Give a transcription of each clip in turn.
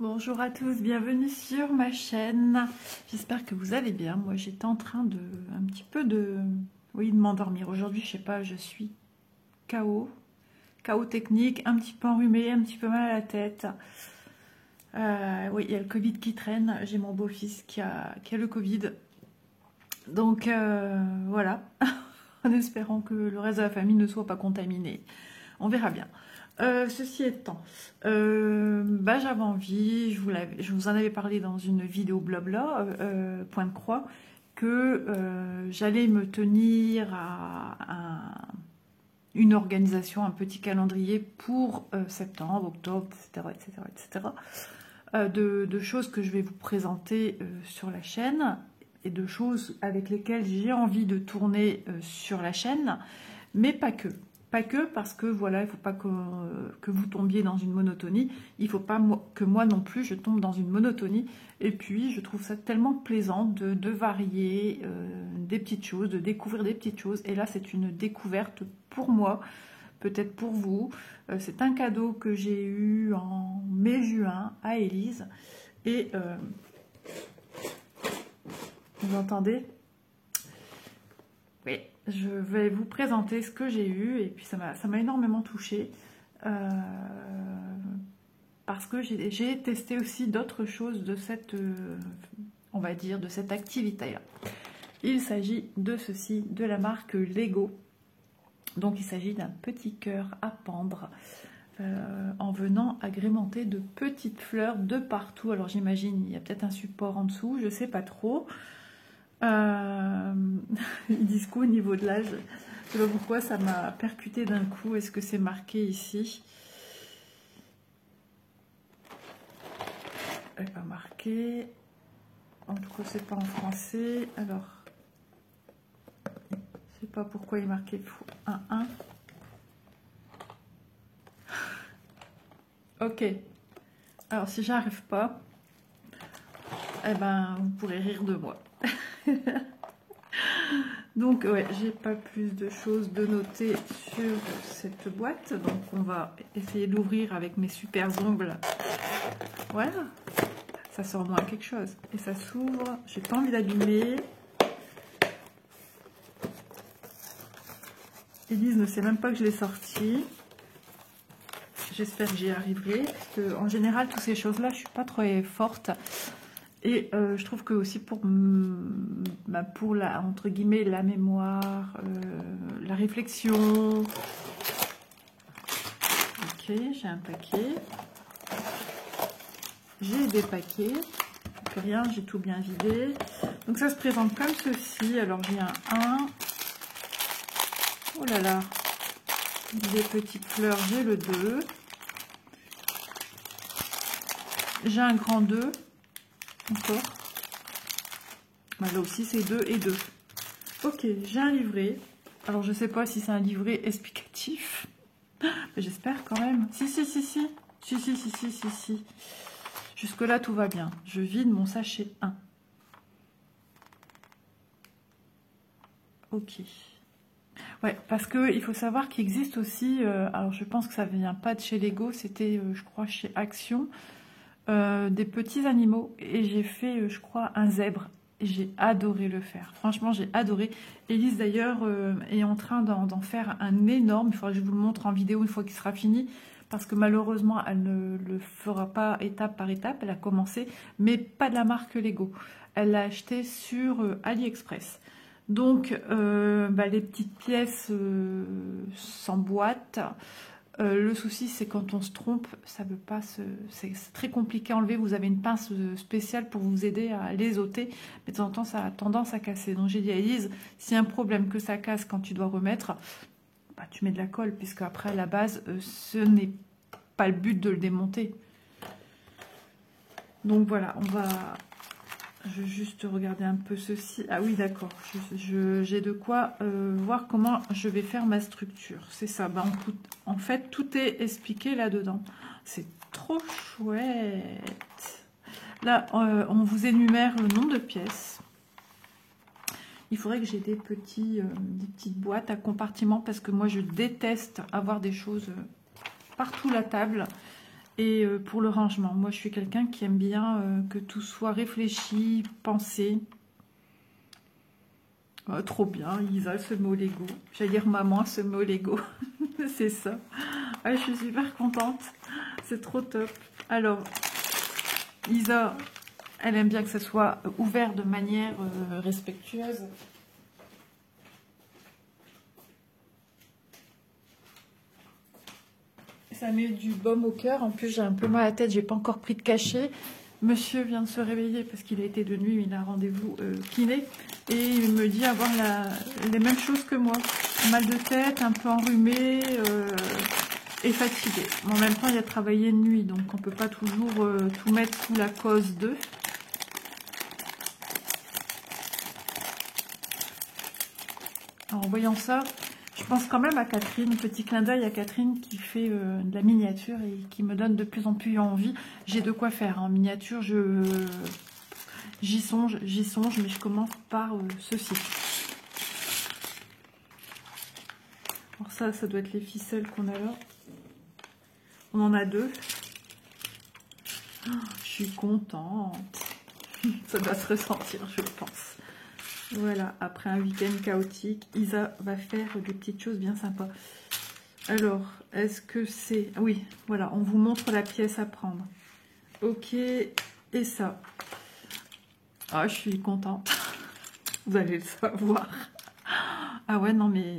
Bonjour à tous, bienvenue sur ma chaîne. J'espère que vous allez bien. Moi, j'étais en train de un petit peu de m'endormir. Aujourd'hui, je sais pas, je suis KO, KO technique, un petit peu enrhumée, un petit peu mal à la tête. Oui, il y a le Covid qui traîne. J'ai mon beau-fils qui a le Covid. Donc voilà, en espérant que le reste de la famille ne soit pas contaminé. On verra bien. Ceci étant, j'avais envie, je vous en avais parlé dans une vidéo blabla, point de croix, que j'allais me tenir à une organisation, un petit calendrier pour septembre, octobre, etc., etc., etc., de choses que je vais vous présenter sur la chaîne et de choses avec lesquelles j'ai envie de tourner sur la chaîne, mais pas que. Pas que parce que voilà, il ne faut pas que vous tombiez dans une monotonie. Il ne faut pas que moi non plus je tombe dans une monotonie. Et puis je trouve ça tellement plaisant de varier des petites choses, de découvrir des petites choses. Et là c'est une découverte pour moi, peut-être pour vous. C'est un cadeau que j'ai eu en mai-juin à Élise. Et vous entendez? Oui, je vais vous présenter ce que j'ai eu et puis ça m'a énormément touchée parce que j'ai testé aussi d'autres choses de cette, on va dire, de cette activité-là. Il s'agit de ceci, de la marque Lego. Donc il s'agit d'un petit cœur à pendre en venant agrémenter de petites fleurs de partout. Alors j'imagine il y a peut-être un support en dessous, je sais pas trop. Ils disent quoi au niveau de l'âge? Je sais pas pourquoi ça m'a percuté d'un coup. Est-ce que c'est marqué ici? Elle n'est pas marqué. En tout cas, c'est pas en français. Alors, je sais pas pourquoi il est marqué 1-1. Ok. Alors, si j'arrive pas, eh ben, vous pourrez rire de moi. Donc, ouais, j'ai pas plus de choses de noter sur cette boîte. Donc, on va essayer de l'ouvrir avec mes super ongles. Voilà. Ça sort moins quelque chose. Et ça s'ouvre. J'ai pas envie d'abîmer. Élise ne sait même pas que je l'ai sorti. J'espère que j'y arriverai. Parce que, en général, toutes ces choses-là, je suis pas très forte. Et je trouve que aussi pour la, entre guillemets, la mémoire, la réflexion. Ok, j'ai un paquet. J'ai des paquets. Donc rien, j'ai tout bien vidé. Donc ça se présente comme ceci. Alors j'ai un 1. Oh là là. Des petites fleurs, j'ai le 2. J'ai un grand 2. Encore. Bah, là aussi c'est 2 et 2. Ok, j'ai un livret. Alors je sais pas si c'est un livret explicatif. Mais j'espère quand même. Si. Si. Jusque là tout va bien. Je vide mon sachet 1. Ok. Ouais, parce que il faut savoir qu'il existe aussi, alors je pense que ça vient pas de chez Lego, c'était je crois chez Action, des petits animaux. Et j'ai fait, je crois, un zèbre. Et j'ai adoré le faire. Franchement, j'ai adoré. Élise, d'ailleurs, est en train d'en faire un énorme. Il faudra que je vous le montre en vidéo une fois qu'il sera fini. Parce que malheureusement, elle ne le fera pas étape par étape. Elle a commencé, mais pas de la marque Lego. Elle l'a acheté sur AliExpress. Donc, les petites pièces s'emboîtent. Le souci, c'est quand on se trompe, ça veut pas c'est très compliqué à enlever. Vous avez une pince spéciale pour vous aider à les ôter, mais de temps en temps, ça a tendance à casser. Donc j'ai dit à Elise, s'il y a un problème que ça casse quand tu dois remettre, bah, tu mets de la colle, puisque après, à la base, ce n'est pas le but de le démonter. Donc voilà, je vais juste regarder un peu ceci. Ah oui, d'accord. J'ai de quoi voir comment je vais faire ma structure. C'est ça. Bah, en fait, tout est expliqué là-dedans. C'est trop chouette. Là, on vous énumère le nombre de pièces. Il faudrait que j'ai des petites boîtes à compartiments parce que moi, je déteste avoir des choses partout la table. et pour le rangement. Moi, je suis quelqu'un qui aime bien que tout soit réfléchi, pensé. Oh, trop bien, Isa se met au Lego. J'allais dire maman se met au Lego. C'est ça. Ah, je suis super contente. C'est trop top. Alors, Isa, elle aime bien que ça soit ouvert de manière respectueuse. Ça met du baume au cœur. En plus, j'ai un peu mal à la tête. J'ai pas encore pris de cachet. Monsieur vient de se réveiller parce qu'il a été de nuit. Il a un rendez-vous kiné. Et il me dit avoir les mêmes choses que moi. Mal de tête, un peu enrhumé et fatigué. Mais en même temps, il a travaillé de nuit. Donc, on peut pas toujours tout mettre sous la cause d'eux. En voyant ça, je pense quand même à Catherine, petit clin d'œil à Catherine qui fait de la miniature et qui me donne de plus en plus envie. J'ai de quoi faire en miniature, j'y songe, mais je commence par ceci. Alors ça doit être les ficelles qu'on a là. On en a 2. Oh, je suis contente. Ça doit se ressentir, je pense. Voilà, après un week-end chaotique, Isa va faire des petites choses bien sympas. Alors, est-ce que c'est... Oui, voilà, on vous montre la pièce à prendre. Ok, et ça. Ah, je suis contente. Vous allez le savoir. Ah ouais, non mais...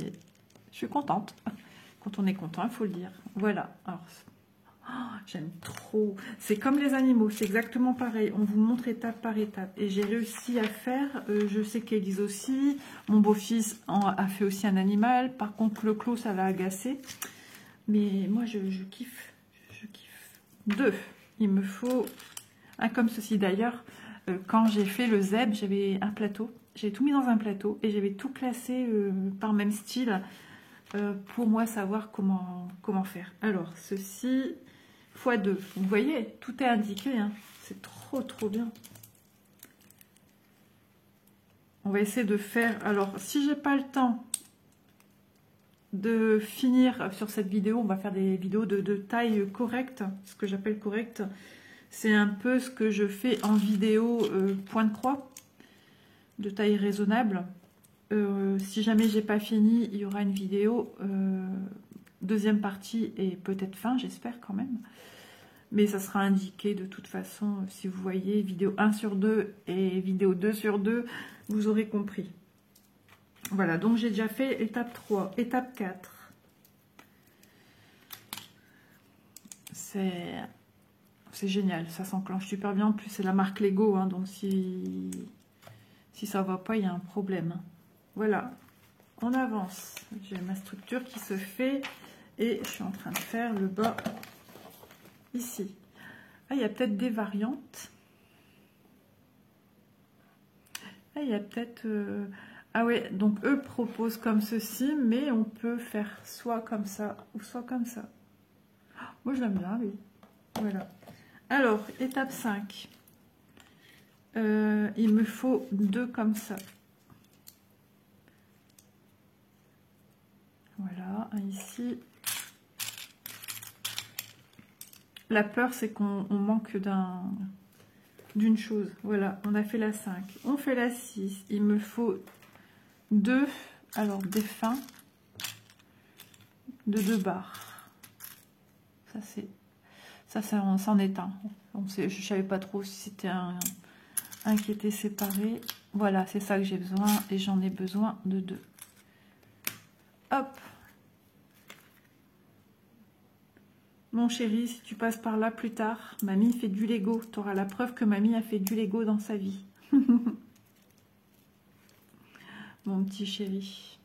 Je suis contente. Quand on est content, il faut le dire. Voilà, alors... J'aime trop. C'est comme les animaux, c'est exactement pareil. On vous montre étape par étape. Et j'ai réussi à faire, je sais qu'Élise aussi, mon beau-fils a fait aussi un animal. Par contre, le clos, ça l'a agacé. Mais moi, je kiffe. Je kiffe. 2. Il me faut un comme ceci. D'ailleurs, quand j'ai fait le zèbre, j'avais un plateau. J'ai tout mis dans un plateau et j'avais tout classé par même style pour moi savoir comment faire. Alors, ceci... x2. Vous voyez, tout est indiqué. Hein. C'est trop bien. On va essayer de faire... Alors, si j'ai pas le temps de finir sur cette vidéo, on va faire des vidéos de taille correcte. Ce que j'appelle correcte, c'est un peu ce que je fais en vidéo point de croix, de taille raisonnable. Si jamais j'ai pas fini, il y aura une vidéo deuxième partie et peut-être fin, j'espère quand même. Mais ça sera indiqué de toute façon, si vous voyez vidéo 1 sur 2 et vidéo 2 sur 2, vous aurez compris. Voilà, donc j'ai déjà fait étape 3, étape 4. C'est génial, ça s'enclenche super bien. En plus, c'est la marque Lego, hein, donc si ça va pas, il y a un problème. Voilà, on avance. J'ai ma structure qui se fait et je suis en train de faire le bas. Ici. Ah, il y a peut-être des variantes. Ah, il y a peut-être... Ah ouais, donc eux proposent comme ceci, mais on peut faire soit comme ça ou soit comme ça. Moi, je l'aime bien, oui. Voilà. Alors, étape 5. Il me faut 2 comme ça. Voilà, un ici. La peur, c'est qu'on manque d'une chose. Voilà, on a fait la 5. On fait la 6. Il me faut 2, alors des fins de 2 barres. Ça c'en est un. Je savais pas trop si c'était un qui était séparé. Voilà, c'est ça que j'ai besoin et j'en ai besoin de 2. Hop. Mon chéri, si tu passes par là plus tard, mamie fait du Lego. Tu auras la preuve que mamie a fait du Lego dans sa vie. Mon petit chéri.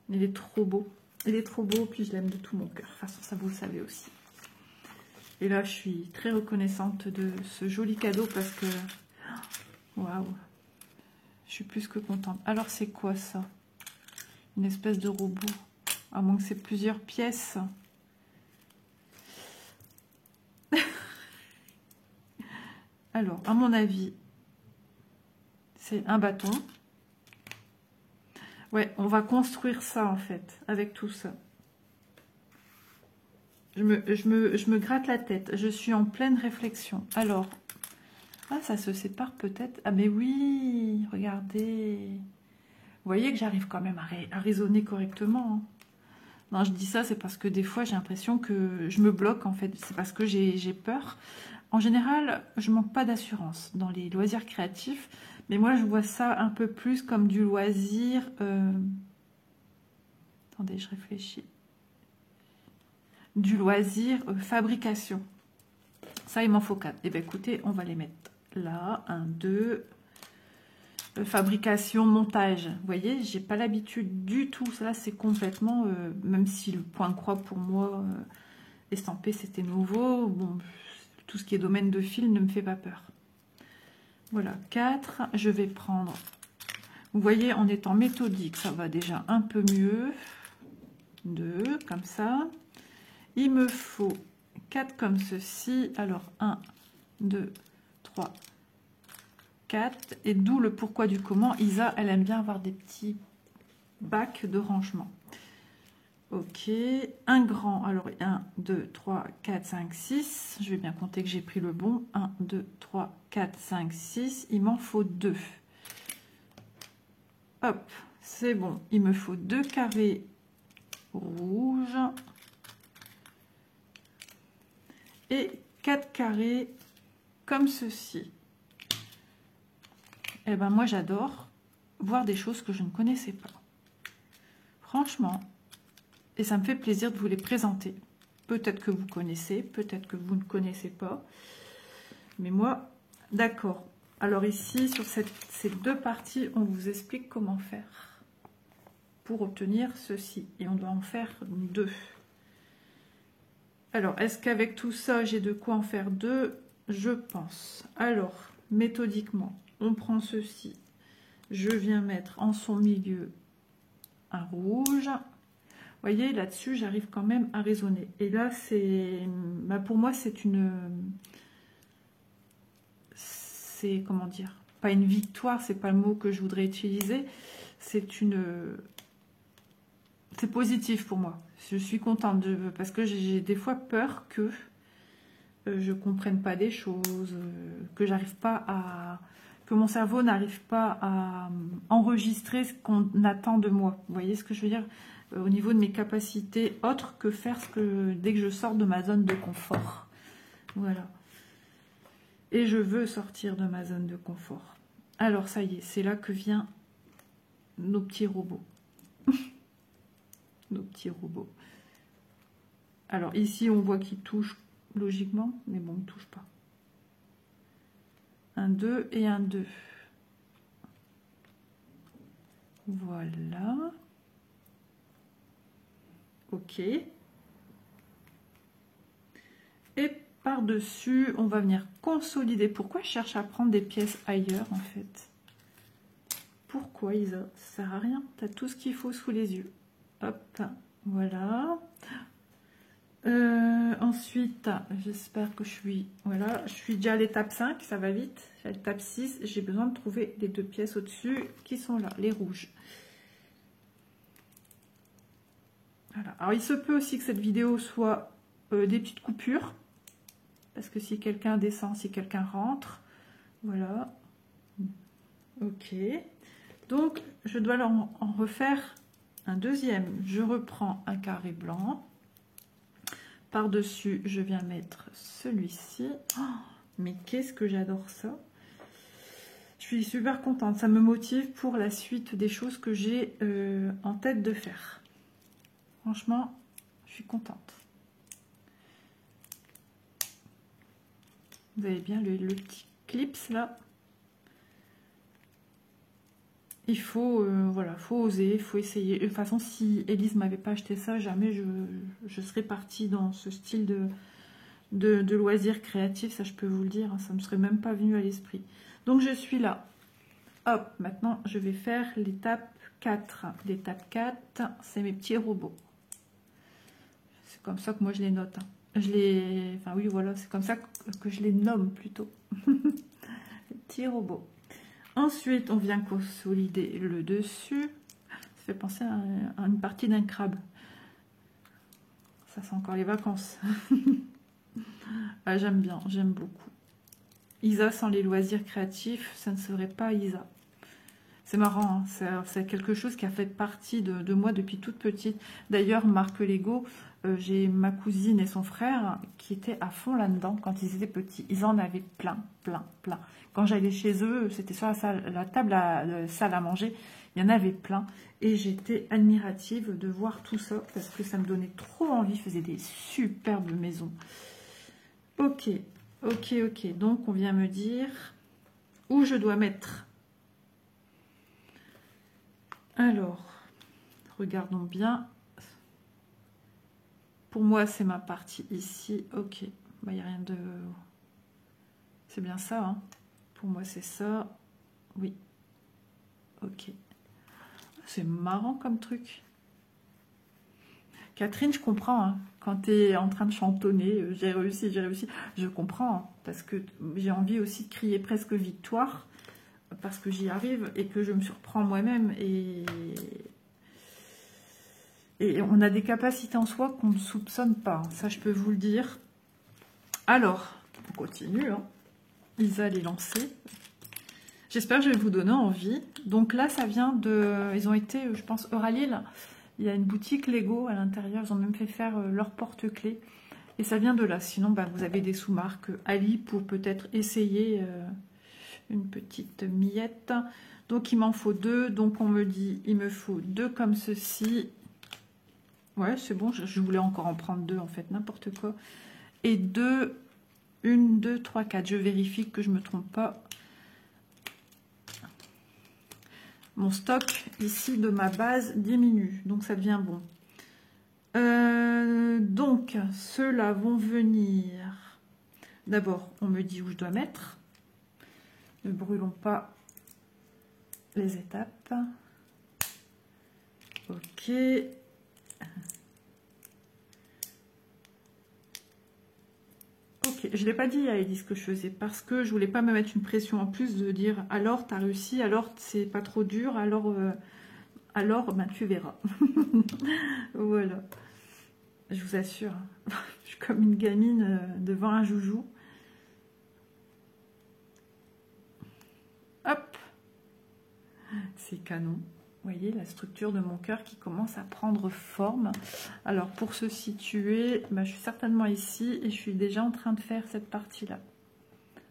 Il est trop beau. Il est trop beau, puis je l'aime de tout mon cœur. De toute façon, ça vous le savez aussi. Et là, je suis très reconnaissante de ce joli cadeau parce que... Waouh. Je suis plus que contente. Alors, c'est quoi ça? Une espèce de robot. À moins que c'est plusieurs pièces. Alors, à mon avis, c'est un bâton. Ouais, on va construire ça en fait, avec tout ça. Je me gratte la tête. Je suis en pleine réflexion. Alors, ah, ça se sépare peut-être. Ah, mais oui, regardez. Vous voyez que j'arrive quand même à raisonner correctement. Hein. Non, je dis ça, c'est parce que des fois, j'ai l'impression que je me bloque, en fait. C'est parce que j'ai peur. En général, je manque pas d'assurance dans les loisirs créatifs. Mais moi, je vois ça un peu plus comme du loisir... Attendez, je réfléchis. Du loisir fabrication. Ça, il m'en faut 4. Eh bien, écoutez, on va les mettre là. 1, 2... fabrication, montage. Vous voyez, j'ai pas l'habitude du tout. Ça, c'est complètement... même si le point de croix, pour moi, estampé, c'était nouveau. Bon, tout ce qui est domaine de fil ne me fait pas peur. Voilà, 4. Je vais prendre... Vous voyez, en étant méthodique, ça va déjà un peu mieux. 2, comme ça. Il me faut 4 comme ceci. Alors, 1, 2, 3, 4. Et d'où le pourquoi du comment. Isa, elle aime bien avoir des petits bacs de rangement. Ok. Un grand. Alors, 1, 2, 3, 4, 5, 6. Je vais bien compter que j'ai pris le bon. 1, 2, 3, 4, 5, 6. Il m'en faut 2. Hop, c'est bon. Il me faut 2 carrés rouges. Et 4 carrés comme ceci. Et ben moi j'adore voir des choses que je ne connaissais pas. Franchement. Et ça me fait plaisir de vous les présenter. Peut-être que vous connaissez, peut-être que vous ne connaissez pas. Mais moi, d'accord. Alors ici, sur ces deux parties, on vous explique comment faire pour obtenir ceci. Et on doit en faire 2. Alors, est-ce qu'avec tout ça, j'ai de quoi en faire 2? Je pense. Alors, méthodiquement, on prend ceci. Je viens mettre en son milieu un rouge. Vous voyez, là-dessus, j'arrive quand même à raisonner. Et là, c'est... Bah, pour moi, c'est une... C'est, comment dire? Pas une victoire, c'est pas le mot que je voudrais utiliser. C'est une... C'est positif pour moi. Je suis contente parce que j'ai des fois peur que je comprenne pas des choses, que j'arrive pas à... que mon cerveau n'arrive pas à enregistrer ce qu'on attend de moi. Vous voyez ce que je veux dire? Au niveau de mes capacités autres que faire ce que dès que je sors de ma zone de confort. Voilà. Et je veux sortir de ma zone de confort. Alors ça y est, c'est là que vient nos petits robots. Nos petits robots. Alors ici, on voit qu'ils touchent logiquement, mais bon, ils ne touchent pas. Un 2 et un 2. Voilà. Ok. Et par-dessus, on va venir consolider. Pourquoi je cherche à prendre des pièces ailleurs, en fait? Pourquoi, Isa? Ça sert à rien. Tu as tout ce qu'il faut sous les yeux. Hop, voilà. Ensuite, j'espère que je suis... Voilà, je suis déjà à l'étape 5, ça va vite. À l'étape 6, j'ai besoin de trouver les 2 pièces au-dessus qui sont là, les rouges. Voilà. Alors, il se peut aussi que cette vidéo soit des petites coupures. Parce que si quelqu'un descend, si quelqu'un rentre. Voilà. Ok. Donc, je dois en refaire un deuxième. Je reprends un carré blanc. Par-dessus, je viens mettre celui-ci. Oh, mais qu'est-ce que j'adore ça! Je suis super contente. Ça me motive pour la suite des choses que j'ai en tête de faire. Franchement, je suis contente. Vous avez bien le petit clips là. Il faut, voilà, faut oser, il faut essayer. De toute façon, si Élise m'avait pas acheté ça, jamais je serais partie dans ce style de loisirs créatifs, ça je peux vous le dire, hein, ça me serait même pas venu à l'esprit. Donc je suis là. Hop, maintenant je vais faire l'étape 4. L'étape 4, c'est mes petits robots. C'est comme ça que moi je les note. Hein. Je les... Enfin oui, voilà, c'est comme ça que je les nomme plutôt. Les petits robots. Ensuite, on vient consolider le dessus. Ça fait penser à une partie d'un crabe. Ça sent encore les vacances. Ah, j'aime bien, j'aime beaucoup. Isa sans les loisirs créatifs, ça ne serait pas Isa. C'est marrant, hein, c'est quelque chose qui a fait partie de moi depuis toute petite. D'ailleurs, marque Lego, j'ai ma cousine et son frère qui étaient à fond là-dedans quand ils étaient petits. Ils en avaient plein, plein, plein. Quand j'allais chez eux, c'était sur la table, la salle à manger, il y en avait plein. Et j'étais admirative de voir tout ça parce que ça me donnait trop envie. Ils faisaient des superbes maisons. Ok, ok, ok. Donc, on vient me dire où je dois mettre. Alors, regardons bien. Pour moi, c'est ma partie ici. Ok, bah, il n'y a rien de... C'est bien ça, hein. Pour moi, c'est ça. Oui. Ok. C'est marrant comme truc. Catherine, je comprends, hein. Quand tu es en train de chantonner, j'ai réussi, je comprends, hein, parce que j'ai envie aussi de crier presque victoire, parce que j'y arrive et que je me surprends moi-même. Et on a des capacités en soi qu'on ne soupçonne pas, hein. Ça, je peux vous le dire. Alors, on continue, hein. Isa les lancée. J'espère que je vais vous donner envie. Donc là, ça vient de... Ils ont été, je pense, Euralil. Il y a une boutique Lego à l'intérieur. Ils ont même fait faire leur porte-clés. Et ça vient de là. Sinon, bah, vous avez des sous-marques Ali pour peut-être essayer une petite miette. Donc, il m'en faut 2. Donc, on me dit, il me faut 2 comme ceci. Ouais, c'est bon. Je voulais encore en prendre 2, en fait. N'importe quoi. Et 2, 1, 2, 3, 4. Je vérifie que je ne me trompe pas. Mon stock ici de ma base diminue, donc ça devient bon. Donc, ceux-là vont venir. D'abord, on me dit où je dois mettre. Ne brûlons pas les étapes. Ok. Ok, je ne l'ai pas dit à Elise que je faisais parce que je voulais pas me mettre une pression en plus de dire alors tu as réussi, alors c'est pas trop dur, alors ben, tu verras. Voilà. Je vous assure, je suis comme une gamine devant un joujou. Hop, c'est canon. Vous voyez la structure de mon cœur qui commence à prendre forme. Alors pour se situer, ben, je suis certainement ici et je suis déjà en train de faire cette partie-là,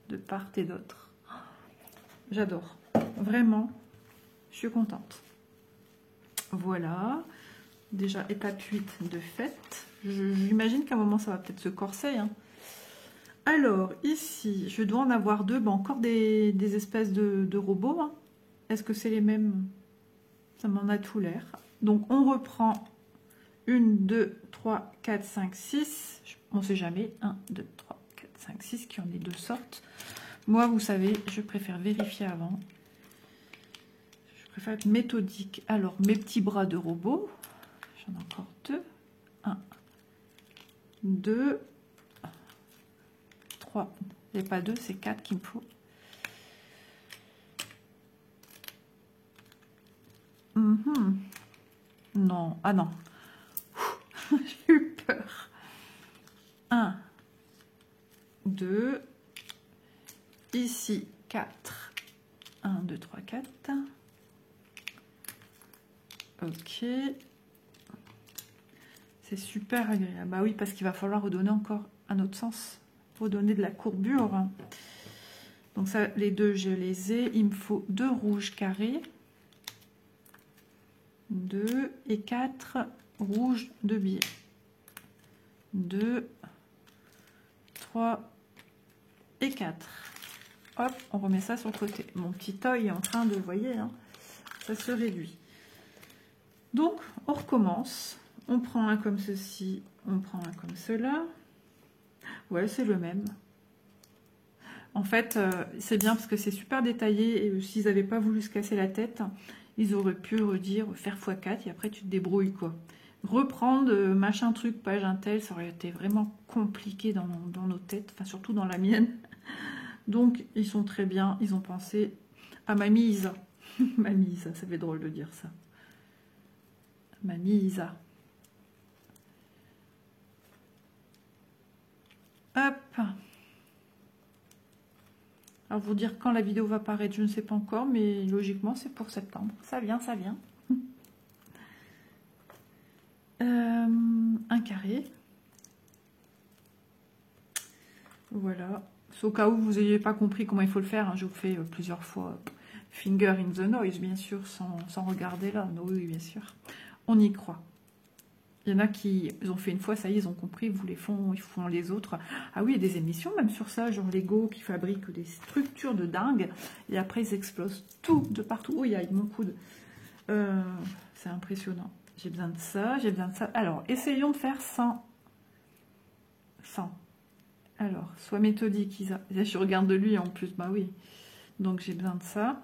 de part et d'autre. J'adore, vraiment, je suis contente. Voilà, déjà étape 8 de fait. J'imagine qu'à un moment ça va peut-être se corser, hein. Alors ici, je dois en avoir 2, ben, encore des espèces de robots, hein. Est-ce que c'est les mêmes? Ça m'en a tout l'air. Donc on reprend 1, 2, 3, 4, 5, 6. On ne sait jamais. 1, 2, 3, 4, 5, 6 qui ont les 2 sortes. Moi, vous savez, je préfère vérifier avant. Je préfère être méthodique. Alors, mes petits bras de robot. J'en ai encore 2. 1, 2, 3. Il n'y a pas 2, c'est 4 qu'il me faut. Non, ah non. J'ai eu peur. 1, 2, ici 4. 1, 2, 3, 4. Ok. C'est super agréable. Bah oui, parce qu'il va falloir redonner encore un autre sens. Redonner de la courbure. Donc ça, les 2, je les ai. Il me faut 2 rouges carrés. 2 et 4 rouges de biais. 2, 3 et 4. Hop, on remet ça sur le côté. Mon petit œil est en train de, vous voyez, hein, ça se réduit. Donc, on recommence. On prend un comme ceci, on prend un comme cela. Ouais, c'est le même. En fait, c'est bien parce que c'est super détaillé et s'ils n'avaient pas voulu se casser la tête, ils auraient pu redire faire x4 et après tu te débrouilles, quoi. Reprendre machin truc, page intel, ça aurait été vraiment compliqué dans nos têtes, enfin surtout dans la mienne. Donc ils sont très bien, ils ont pensé à Mamie Isa. Mamie Isa, ça fait drôle de dire ça. Mamie Isa. Alors vous dire quand la vidéo va paraître, je ne sais pas encore, mais logiquement c'est pour septembre. Ça vient, ça vient. Un carré. Voilà. Au cas où vous n'ayez pas compris comment il faut le faire, hein, je vous fais plusieurs fois finger in the noise, bien sûr, sans regarder là. Non, oui, bien sûr. On y croit. Il y en a qui ils ont fait une fois, ça y est, ils ont compris, ils font les autres. Ah oui, il y a des émissions même sur ça, genre Lego qui fabriquent des structures de dingue, et après ils explosent tout de partout. Oh, il y a mon coude. C'est impressionnant. J'ai besoin de ça, j'ai besoin de ça. Alors, essayons de faire 100. Alors, soit méthodique, Isa. Là, je regarde de lui en plus, bah oui. Donc j'ai besoin de ça.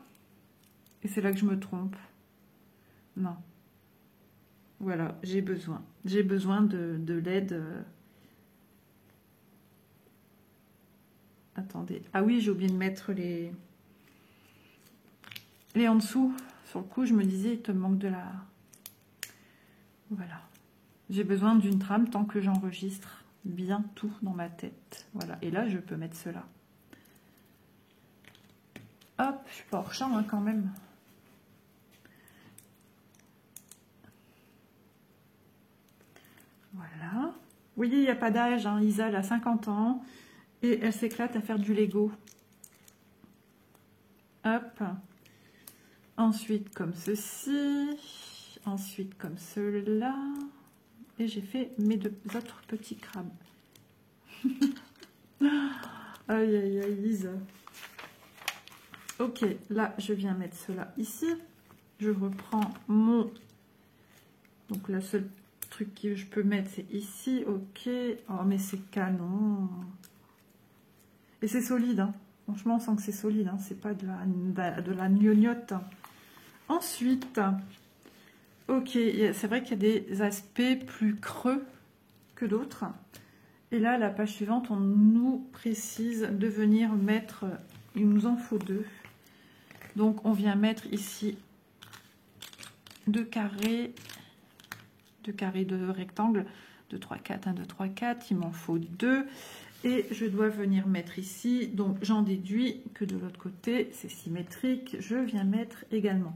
Et c'est là que je me trompe. Non. Voilà, j'ai besoin. J'ai besoin de l'aide. Attendez. Ah oui, j'ai oublié de mettre les en dessous. Sur le coup, je me disais, il te manque de la... Voilà. J'ai besoin d'une trame tant que j'enregistre bien tout dans ma tête. Voilà. Et là, je peux mettre cela. Hop, je suis pas hors champ hein, quand même. Voilà. Vous voyez, il n'y a pas d'âge. Hein. Isa, elle a 50 ans et elle s'éclate à faire du Lego. Hop. Ensuite, comme ceci. Ensuite, comme cela. Et j'ai fait mes deux autres petits crabes. Aïe, aïe, aïe, Isa. Ok, là, je viens mettre cela ici. Je reprends mon... Donc, le seul truc que je peux mettre, c'est ici. Ok. Oh, mais c'est canon. Et c'est solide, hein. Franchement, on sent que c'est solide. Hein. C'est pas de la gnognotte. Ensuite, ok, c'est vrai qu'il y a des aspects plus creux que d'autres. Et là, la page suivante, on nous précise de venir mettre... Il nous en faut 2. Donc, on vient mettre ici 2 carrés, 2 rectangles, 2, 3, 4, 1, 2, 3, 4. Il m'en faut 2. Et je dois venir mettre ici. Donc, j'en déduis que de l'autre côté, c'est symétrique. Je viens mettre également.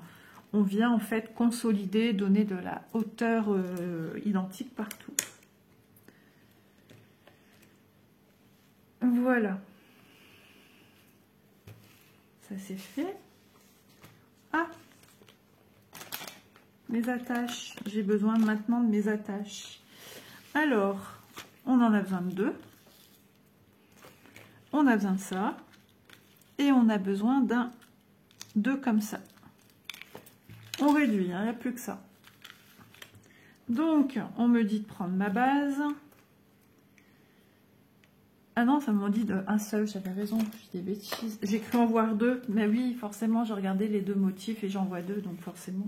On vient en fait consolider, donner de la hauteur identique partout. Voilà. Ça c'est fait. Ah, mes attaches. J'ai besoin maintenant de mes attaches. Alors, on en a besoin de 2. On a besoin de ça. Et on a besoin d'un 2 comme ça. On réduit, hein, il n'y a plus que ça. Donc, on me dit de prendre ma base. Ah non, ça m'a dit d'un seul, j'avais raison, je dis des bêtises. J'ai cru en voir 2, mais oui, forcément, j'ai regardé les 2 motifs et j'en vois 2, donc forcément.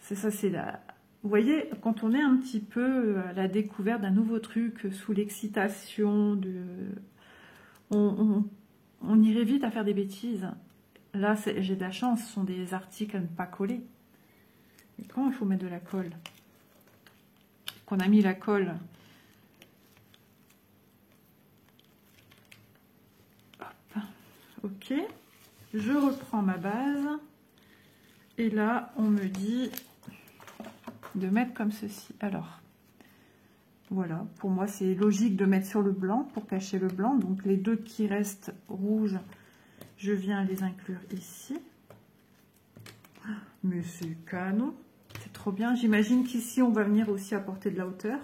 C'est ça, c'est la... Vous voyez, quand on est un petit peu à la découverte d'un nouveau truc, sous l'excitation, on irait vite à faire des bêtises. Là, j'ai de la chance, ce sont des articles à ne pas coller. Et quand il faut mettre de la colle, qu'on a mis la colle, hop, ok, je reprends ma base, et là, on me dit de mettre comme ceci. Alors, voilà, pour moi, c'est logique de mettre sur le blanc, pour cacher le blanc, donc les 2 qui restent rouges, je viens les inclure ici. Mais c'est canon. C'est trop bien. J'imagine qu'ici, on va venir aussi apporter de la hauteur.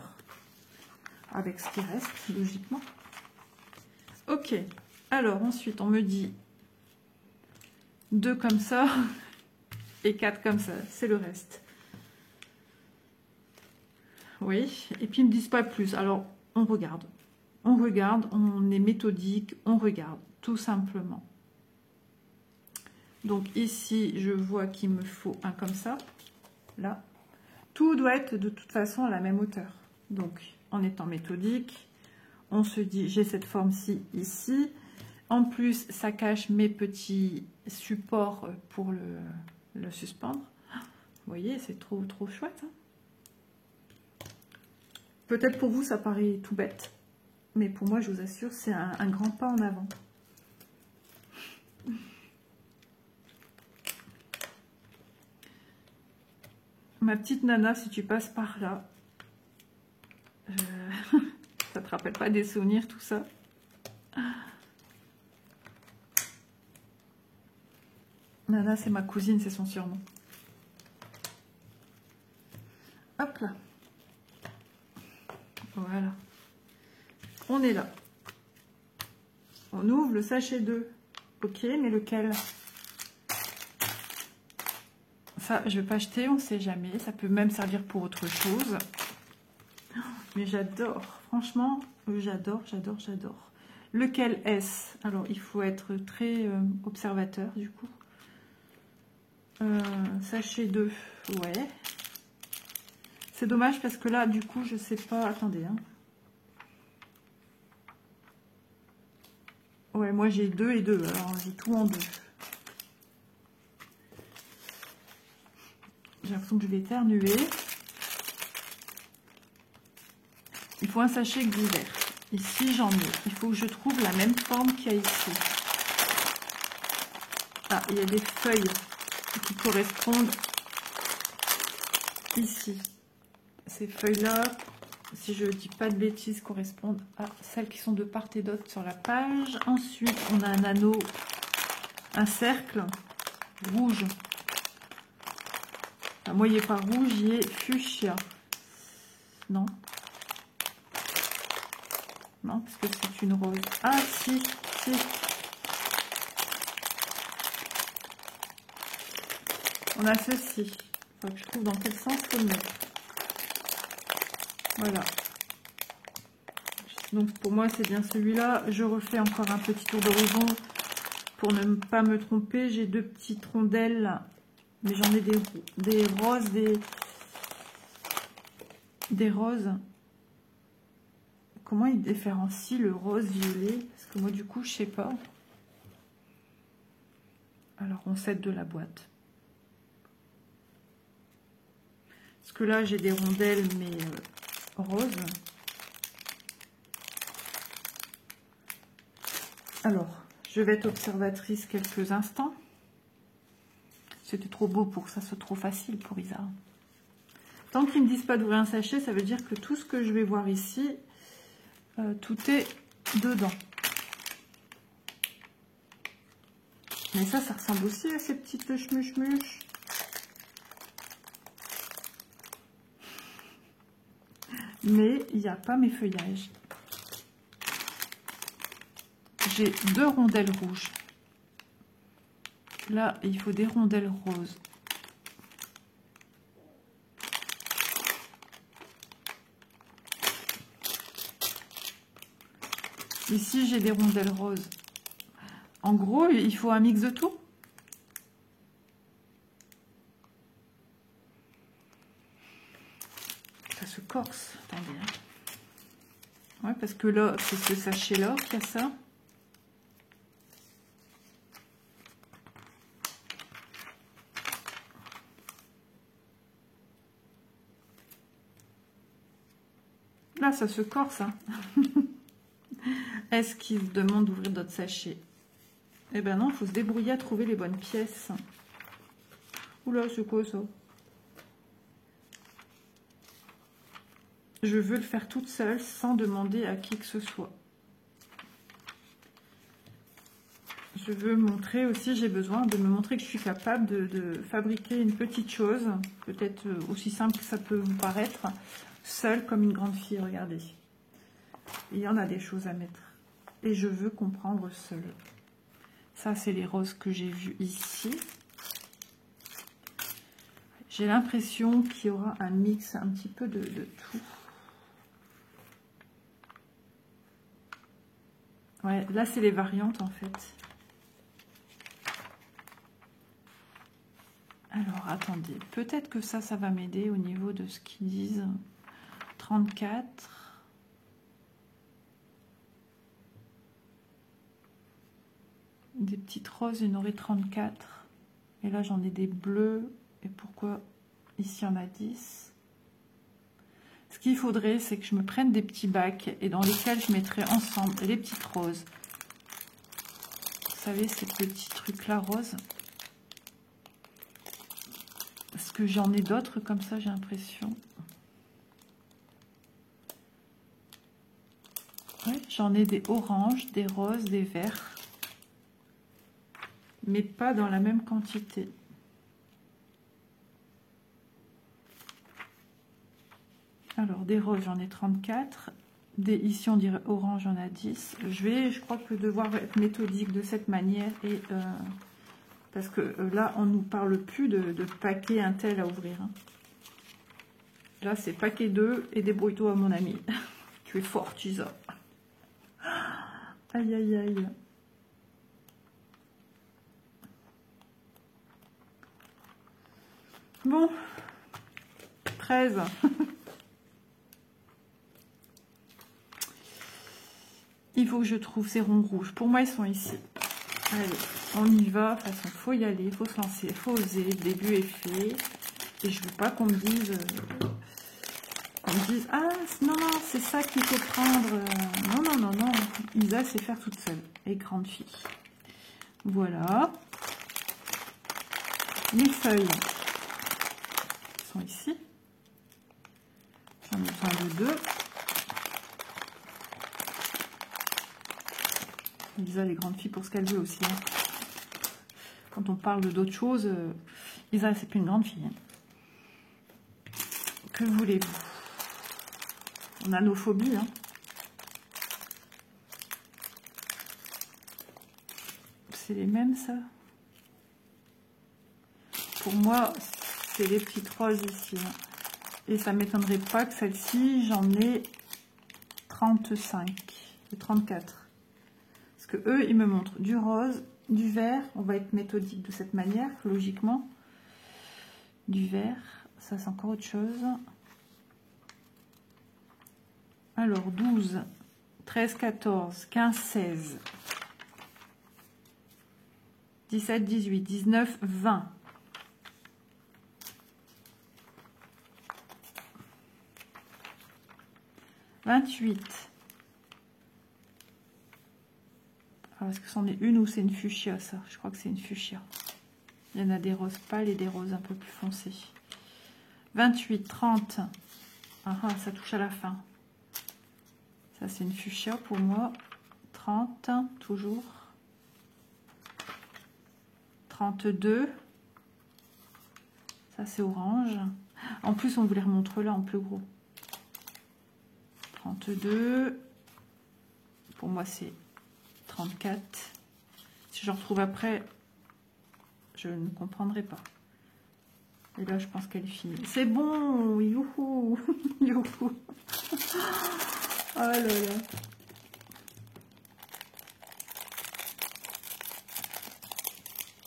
Avec ce qui reste, logiquement. Ok. Alors, ensuite, on me dit 2 comme ça et 4 comme ça. C'est le reste. Oui. Et puis, ils ne me disent pas plus. Alors, on regarde. On regarde. On est méthodique. On regarde. Tout simplement. Donc ici, je vois qu'il me faut un comme ça, là. Tout doit être de toute façon à la même hauteur. Donc, en étant méthodique, on se dit, j'ai cette forme-ci ici. En plus, ça cache mes petits supports pour le suspendre. Vous voyez, c'est trop chouette. Hein. Peut-être pour vous, ça paraît tout bête. Mais pour moi, je vous assure, c'est un grand pas en avant. Ma petite nana, si tu passes par là, ça te rappelle pas des souvenirs, tout ça? Nana, c'est ma cousine, c'est son surnom. Hop là. Voilà. On est là. On ouvre le sachet 2. Ok, mais lequel? Ça, je vais pas acheter, on ne sait jamais. Ça peut même servir pour autre chose. Mais j'adore. Franchement, j'adore, j'adore, j'adore. Lequel est-ce? Alors, il faut être très observateur, du coup. Sachet 2. Ouais. C'est dommage parce que là, du coup, je sais pas... Attendez, hein. Ouais, moi, j'ai 2 et 2. Alors, j'ai tout en 2. J'ai l'impression que je vais éternuer. Il faut un sachet gris vert. Ici, j'en ai. Il faut que je trouve la même forme qu'il y a ici. Ah, il y a des feuilles qui correspondent ici. Ces feuilles-là, si je ne dis pas de bêtises, correspondent à celles qui sont de part et d'autre sur la page. Ensuite, on a un anneau, un cercle rouge. Enfin, moi, il n'est pas rouge, il est fuchsia. Non. Non, parce que c'est une rose. Ah, si, si. On a ceci. Il faut que je trouve dans quel sens faut le mettre. Voilà. Donc, pour moi, c'est bien celui-là. Je refais encore un petit tour d'horizon pour ne pas me tromper. J'ai 2 petites rondelles, mais j'en ai des roses, des roses. Comment il différencie le rose violet? Parce que moi, du coup, je sais pas. Alors, on s'aide de la boîte. Parce que là, j'ai des rondelles, mais roses. Alors, je vais être observatrice quelques instants. C'était trop beau pour que ça soit trop facile pour Isa. Tant qu'ils ne me disent pas d'ouvrir un sachet, ça veut dire que tout ce que je vais voir ici, tout est dedans. Mais ça ressemble aussi à ces petites schmuch-schmuch. Mais il n'y a pas mes feuillages. J'ai 2 rondelles rouges. Là, il faut des rondelles roses. Ici, j'ai des rondelles roses. En gros, il faut un mix de tout. Ça se corse. Attendez. Ouais, parce que là, c'est ce sachet-là qui a ça. Là, ça se corse. Hein. Est-ce qu'il demande d'ouvrir d'autres sachets? Eh ben non, il faut se débrouiller à trouver les bonnes pièces. Oula, c'est quoi ça? Je veux le faire toute seule sans demander à qui que ce soit. Je veux montrer aussi, j'ai besoin de me montrer que je suis capable de fabriquer une petite chose, peut-être aussi simple que ça peut vous paraître, seule comme une grande fille, regardez. Il y en a des choses à mettre. Et je veux comprendre seule. Ça, c'est les roses que j'ai vues ici. J'ai l'impression qu'il y aura un mix un petit peu de tout. Ouais, là, c'est les variantes, en fait. Alors, attendez. Peut-être que ça va m'aider au niveau de ce qu'ils disent. 34. Des petites roses, il y en aurait 34. Et là, j'en ai des bleus. Et pourquoi ici, il y en a 10? Ce qu'il faudrait, c'est que je me prenne des petits bacs et dans lesquels je mettrai ensemble les petites roses. Vous savez, ces petits trucs-là roses. que j'en ai d'autres comme ça, j'ai l'impression. Ouais, j'en ai des oranges, des roses, des verts. Mais pas dans la même quantité. Alors, des roses, j'en ai 34. Ici, on dirait orange, j'en ai 10. Je crois que devoir être méthodique de cette manière. Et, parce que là, on ne nous parle plus de paquet un tel à ouvrir. Hein. Là, c'est paquet 2 et débrouille-toi, mon ami. Tu es fort, Isa. Aïe, aïe, aïe. Bon. 13. Il faut que je trouve ces ronds rouges. Pour moi, ils sont ici. Allez, on y va. De toute façon, il faut y aller, il faut se lancer, il faut oser. Le début est fait. Et je veux pas qu'on me dise... ah, non, non, c'est ça qu'il faut prendre. Non, non, non, non. Isa sait faire toute seule. Et grande fille. Voilà. Les feuilles sont ici. J'en ai besoin de 2. Isa, les grandes filles, pour ce qu'elle veut aussi. Hein. Quand on parle d'autres choses, Isa, c'est plus une grande fille. Hein. Que voulez-vous? On a nos phobies. Hein. C'est les mêmes, ça? Pour moi, c'est les petites roses ici. Hein. Et ça ne m'étonnerait pas que celle-ci, j'en ai 35 et 34. Parce que eux, ils me montrent du rose, du vert. On va être méthodique de cette manière, logiquement. Du vert, ça c'est encore autre chose. Alors, 12, 13, 14, 15, 16, 17, 18, 19, 20. 28. Alors, est-ce que c'en est une ou c'est une fuchsia, ça? Je crois que c'est une fuchsia. Il y en a des roses pâles et des roses un peu plus foncées. 28, 30. Ah, ça touche à la fin. Ça, c'est une fuchsia pour moi. 30, toujours. 32. Ça, c'est orange. En plus, on vous les remontre là en plus gros. 32. Pour moi, c'est 34. Si je retrouve après, je ne comprendrai pas. Et là, je pense qu'elle est finie. C'est bon. Youhou. Youhou. Oh là là.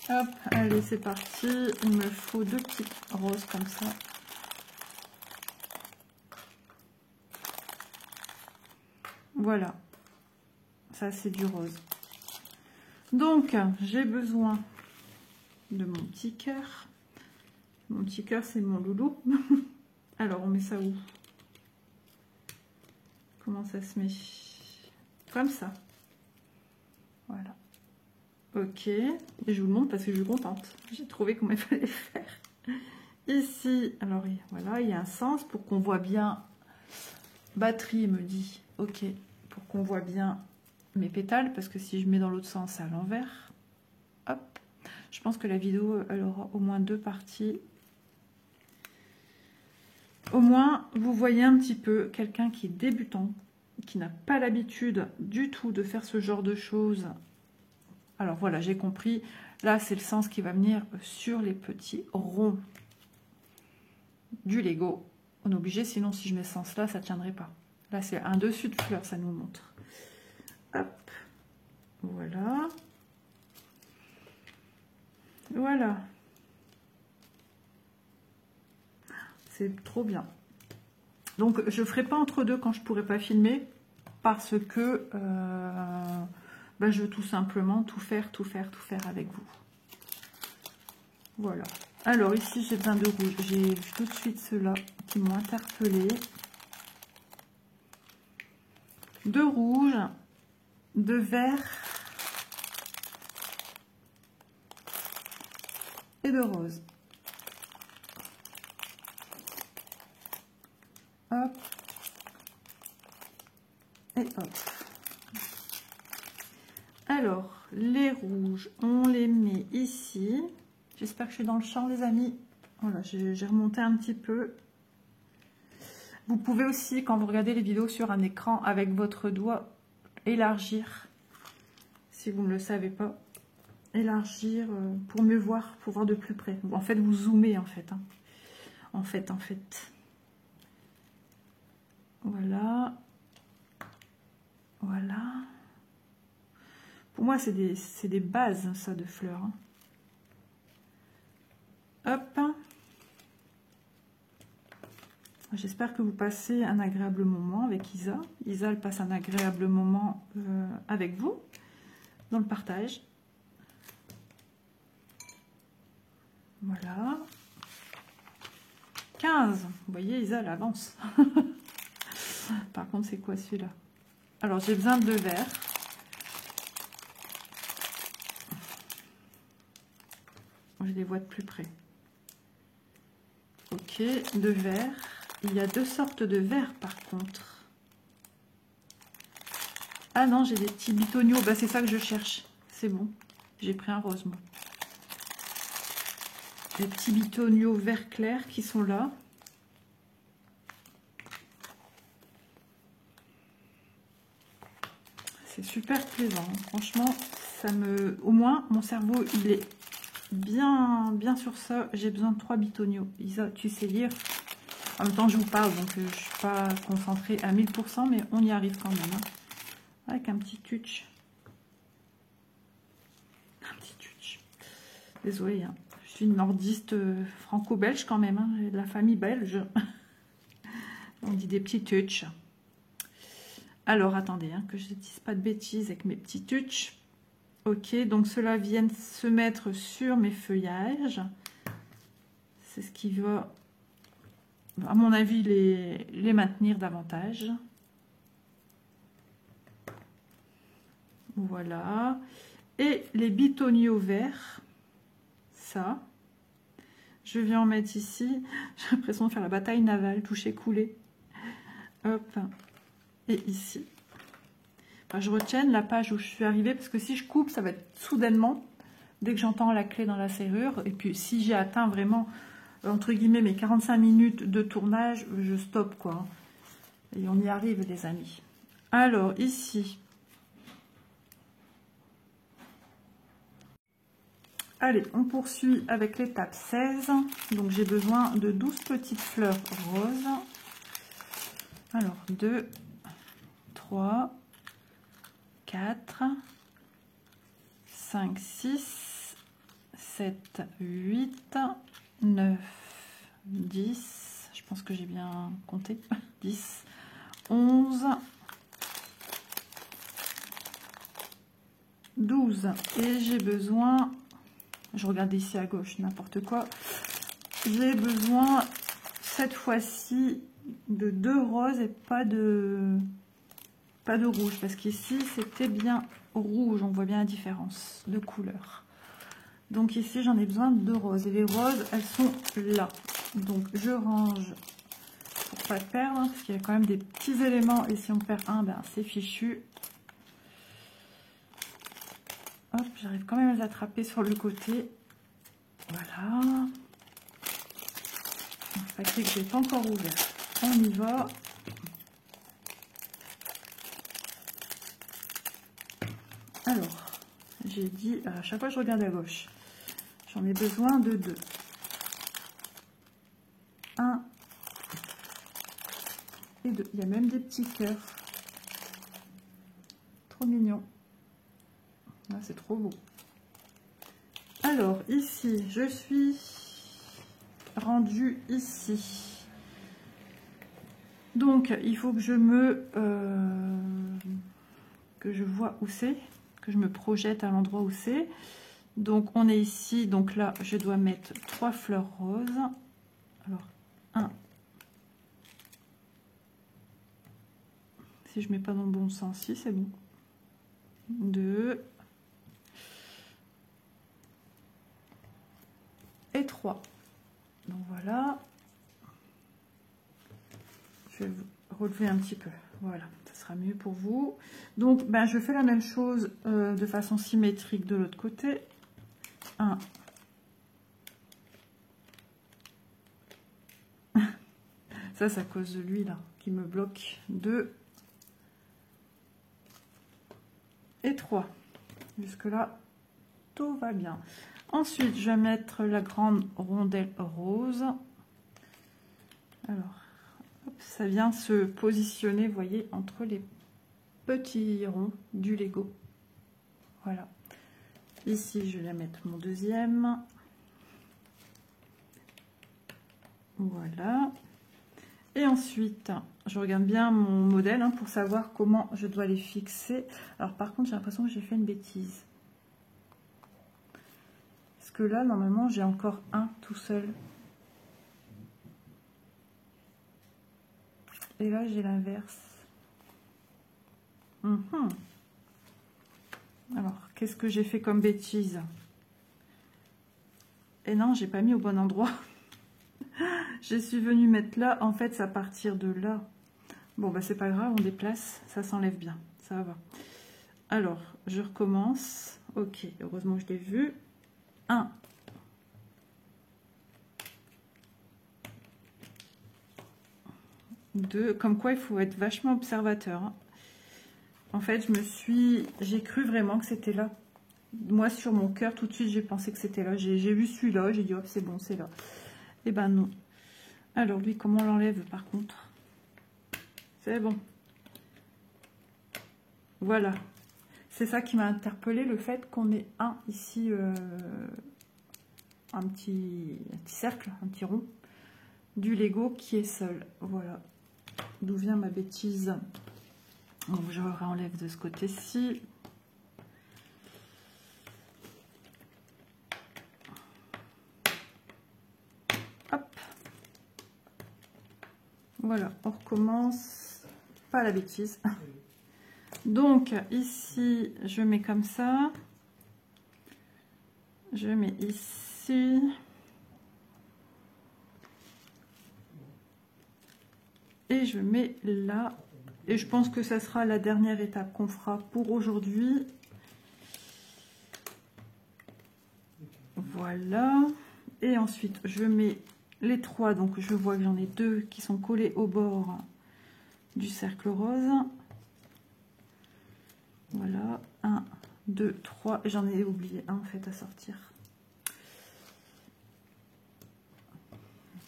Hop, allez, c'est parti. Il me faut 2 petites roses comme ça. Voilà. Ça, c'est du rose. Donc, j'ai besoin de mon petit cœur. Mon petit cœur, c'est mon loulou. Alors, on met ça où? Comment ça se met? Comme ça. Voilà. Ok. Et je vous le montre parce que je suis contente. J'ai trouvé comment il fallait faire. Ici, alors voilà, il y a un sens pour qu'on voit bien. Batterie me dit, ok, pour qu'on voit bien mes pétales, parce que si je mets dans l'autre sens, c'est à l'envers. Hop. Je pense que la vidéo, elle aura au moins 2 parties. Au moins, vous voyez un petit peu quelqu'un qui est débutant, qui n'a pas l'habitude du tout de faire ce genre de choses. Alors voilà, j'ai compris. Là, c'est le sens qui va venir sur les petits ronds du Lego. On est obligé, sinon si je mets ce sens-là, ça ne tiendrait pas. Là, c'est un dessus de fleur, ça nous montre. Hop, voilà. Voilà. C'est trop bien. Donc, je ne ferai pas entre deux quand je ne pourrai pas filmer, parce que je veux tout simplement tout faire avec vous. Voilà. Alors, ici, j'ai besoin de rouge. J'ai tout de suite ceux-là qui m'ont interpellée. De rouge, de vert et de rose. Et hop. Alors, les rouges, on les met ici. J'espère que je suis dans le champ, les amis. Voilà, j'ai remonté un petit peu. Vous pouvez aussi, quand vous regardez les vidéos sur un écran, avec votre doigt, élargir. Si vous ne le savez pas. Élargir pour mieux voir, pour voir de plus près. En fait, vous zoomez, en fait. Hein. En fait. Voilà. Voilà. Pour moi, c'est des bases, ça, de fleurs. Hein. Hop. J'espère que vous passez un agréable moment avec Isa. Isa, elle passe un agréable moment avec vous, dans le partage. Voilà. 15. Vous voyez, Isa, elle avance. Par contre, c'est quoi celui-là? Alors, j'ai besoin de 2 verres. Je les vois de plus près. Ok, 2 verres. Il y a 2 sortes de verres, par contre. Ah non, j'ai des petits bitoniaux. Bah, c'est ça que je cherche. C'est bon. J'ai pris un rose, moi. Des petits bitoniaux vert clair qui sont là. C'est super plaisant. Franchement, ça me... Au moins, mon cerveau, il est bien sur ça. J'ai besoin de 3 bitoniaux. Isa, tu sais lire. En même temps, je vous parle, donc je ne suis pas concentrée à 1000%, mais on y arrive quand même. Hein. Avec un petit touch. Un petit touch. Désolée, hein. Je suis une nordiste franco-belge quand même. Hein. J'ai de la famille belge. On dit des petits touchs. Alors, attendez, hein, que je ne dise pas de bêtises avec mes petits touchs. Ok, donc ceux-là viennent se mettre sur mes feuillages. C'est ce qui va, à mon avis, les maintenir davantage. Voilà. Et les bitoniaux verts, ça, je viens en mettre ici. J'ai l'impression de faire la bataille navale, toucher, couler. Hop. Et ici. Enfin, je retienne la page où je suis arrivée, parce que si je coupe, ça va être soudainement, dès que j'entends la clé dans la serrure. Et puis, si j'ai atteint vraiment, entre guillemets, mes 45 minutes de tournage, je stoppe, quoi. Et on y arrive, les amis. Alors, ici. Allez, on poursuit avec l'étape 16. Donc, j'ai besoin de 12 petites fleurs roses. Alors, 2, 3, 4, 5, 6, 7, 8, 9, 10. Je pense que j'ai bien compté. 10, 11, 12. Et j'ai besoin... Je regarde ici à gauche, n'importe quoi. J'ai besoin, cette fois-ci, de 2 roses et pas de rouge. Parce qu'ici, c'était bien rouge. On voit bien la différence de couleur. Donc ici, j'en ai besoin de 2 roses. Et les roses, elles sont là. Donc, je range pour pas perdre. Parce qu'il y a quand même des petits éléments. Et si on perd un, ben, c'est fichu. Hop, j'arrive quand même à les attraper sur le côté. Voilà. Un paquet que je n'ai pas encore ouvert. On y va. Alors, j'ai dit, à chaque fois je regarde à gauche. J'en ai besoin de 2. 1 et 2. Il y a même des petits cœurs. Trop mignon. Ah, c'est trop beau. Alors, ici, je suis rendue ici. Donc, il faut que je que je vois où c'est, que je me projette à l'endroit où c'est. Donc, on est ici. Donc là, je dois mettre 3 fleurs roses. Alors, 1. Si je ne mets pas dans le bon sens, si c'est bon. 2. Et 3. Donc voilà. Je vais relever un petit peu. Voilà, ça sera sera mieux pour vous. Donc, ben, je fais la même chose de façon symétrique de l'autre côté. 1. Ça, c'est à cause de lui, là, qui me bloque. 2. Et 3. Jusque-là, tout va bien. Ensuite, je vais mettre la grande rondelle rose. Alors, hop, ça vient se positionner, vous voyez, entre les petits ronds du Lego. Voilà. Ici, je vais mettre mon deuxième. Voilà. Et ensuite, je regarde bien mon modèle pour savoir comment je dois les fixer. Alors, par contre, j'ai l'impression que j'ai fait une bêtise. Parce que là, normalement, j'ai encore un tout seul. Et là, j'ai l'inverse. Alors, qu'est-ce que j'ai fait comme bêtise? Et non, j'ai pas mis au bon endroit. Je suis venue mettre là. En fait, c'est à partir de là. Bon, bah c'est pas grave, on déplace. Ça s'enlève bien. Ça va. Alors, je recommence. Ok, heureusement je l'ai vu. 1. 2. Comme quoi, il faut être vachement observateur. En fait, j'ai cru vraiment que c'était là. Moi, sur mon cœur, tout de suite, j'ai pensé que c'était là. J'ai vu celui-là, j'ai dit, hop, c'est bon, c'est là. Eh ben non. Alors, lui, comment on l'enlève, par contre? C'est bon. Voilà. C'est ça qui m'a interpellé, le fait qu'on ait un ici, un petit cercle, un petit rond, du Lego qui est seul. Voilà. D'où vient ma bêtise? Donc, je réenlève de ce côté-ci. Hop. Voilà, on recommence. Pas la bêtise. Donc, ici, je mets comme ça. Je mets ici. Et je mets là. Et je pense que ça sera la dernière étape qu'on fera pour aujourd'hui. Voilà. Et ensuite, je mets les 3. Donc, je vois que j'en ai 2 qui sont collés au bord du cercle rose. Voilà. 1, 2, 3. J'en ai oublié un en fait à sortir.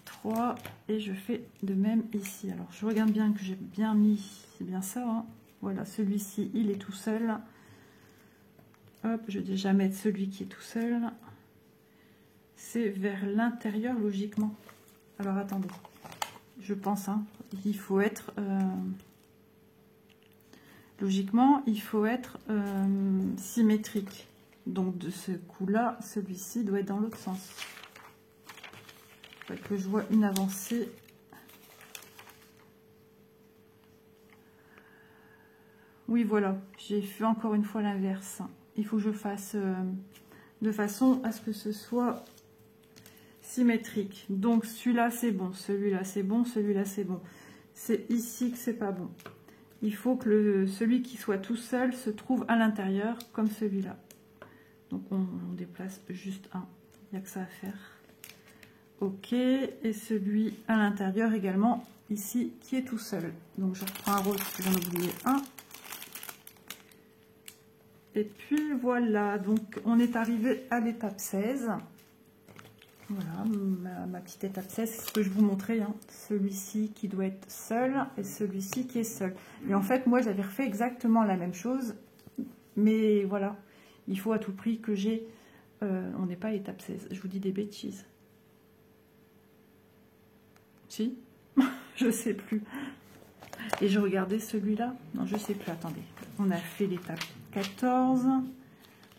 3. Et je fais de même ici. Alors, je regarde bien que j'ai bien mis. C'est bien ça. Voilà, celui-ci, il est tout seul. Hop, je vais déjà mettre celui qui est tout seul. C'est vers l'intérieur, logiquement. Alors, attendez. Je pense, il faut être... logiquement, il faut être symétrique. Donc, de ce coup-là, celui-ci doit être dans l'autre sens. Il faut que je vois une avancée. Oui, voilà. J'ai fait encore une fois l'inverse. Il faut que je fasse de façon à ce que ce soit symétrique. Donc, celui-là, c'est bon. Celui-là, c'est bon. Celui-là, c'est bon. C'est ici que c'est pas bon. Il faut que celui qui soit tout seul se trouve à l'intérieur, comme celui-là. Donc, on déplace juste un. Il n'y a que ça à faire. Ok. Et celui à l'intérieur également, ici, qui est tout seul. Donc, je reprends un rose, j'en ai oublié un. Et puis, voilà. Donc, on est arrivé à l'étape 16. Voilà, ma petite étape 16, c'est ce que je vous montrais. Celui-ci qui doit être seul et celui-ci qui est seul. Et en fait, moi, j'avais refait exactement la même chose. Mais voilà, il faut à tout prix que j'ai... on n'est pas à l'étape 16. Je vous dis des bêtises. Si? Je sais plus. Et je regardais celui-là. Non, je sais plus. Attendez. On a fait l'étape 14.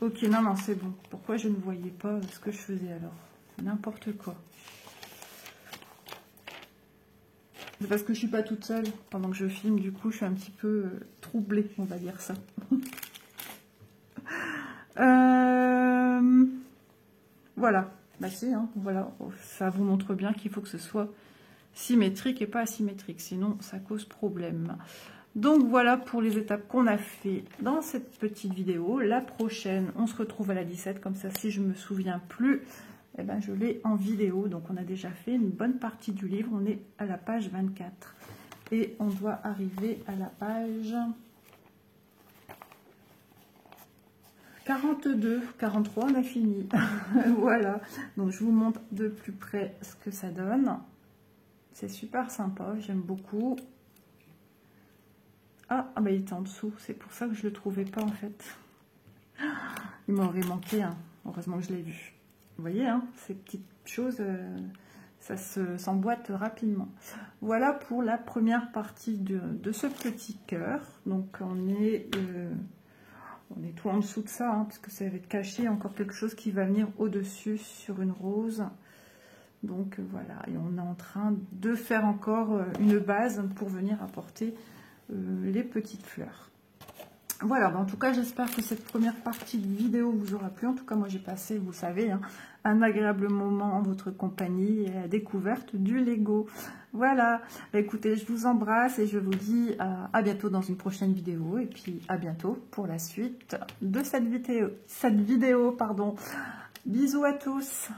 Ok, non, non, c'est bon. Pourquoi je ne voyais pas ce que je faisais alors? N'importe quoi. C'est parce que je suis pas toute seule pendant que je filme, du coup je suis un petit peu troublée, on va dire ça. Voilà, bah si, voilà, ça vous montre bien qu'il faut que ce soit symétrique et pas asymétrique, sinon ça cause problème. Donc voilà pour les étapes qu'on a fait dans cette petite vidéo. La prochaine, on se retrouve à la 17, comme ça si je me souviens plus, eh ben, je l'ai en vidéo. Donc on a déjà fait une bonne partie du livre, on est à la page 24. Et on doit arriver à la page 42, 43, on a fini. Voilà, donc je vous montre de plus près ce que ça donne. C'est super sympa, j'aime beaucoup. Ah, bah il était en dessous, c'est pour ça que je le trouvais pas en fait. Il m'aurait manqué un, heureusement que je l'ai vu. Vous voyez, hein, ces petites choses, ça s'emboîte rapidement. Voilà pour la première partie de ce petit cœur. Donc on est tout en dessous de ça, hein, parce que ça va être caché, encore quelque chose qui va venir au-dessus sur une rose. Donc voilà, et on est en train de faire encore une base pour venir apporter les petites fleurs. Voilà, en tout cas j'espère que cette première partie de vidéo vous aura plu. En tout cas moi j'ai passé, vous savez, hein, un agréable moment en votre compagnie et à la découverte du Lego. Voilà, écoutez, je vous embrasse et je vous dis à bientôt dans une prochaine vidéo. Et puis à bientôt pour la suite de cette vidéo. Bisous à tous.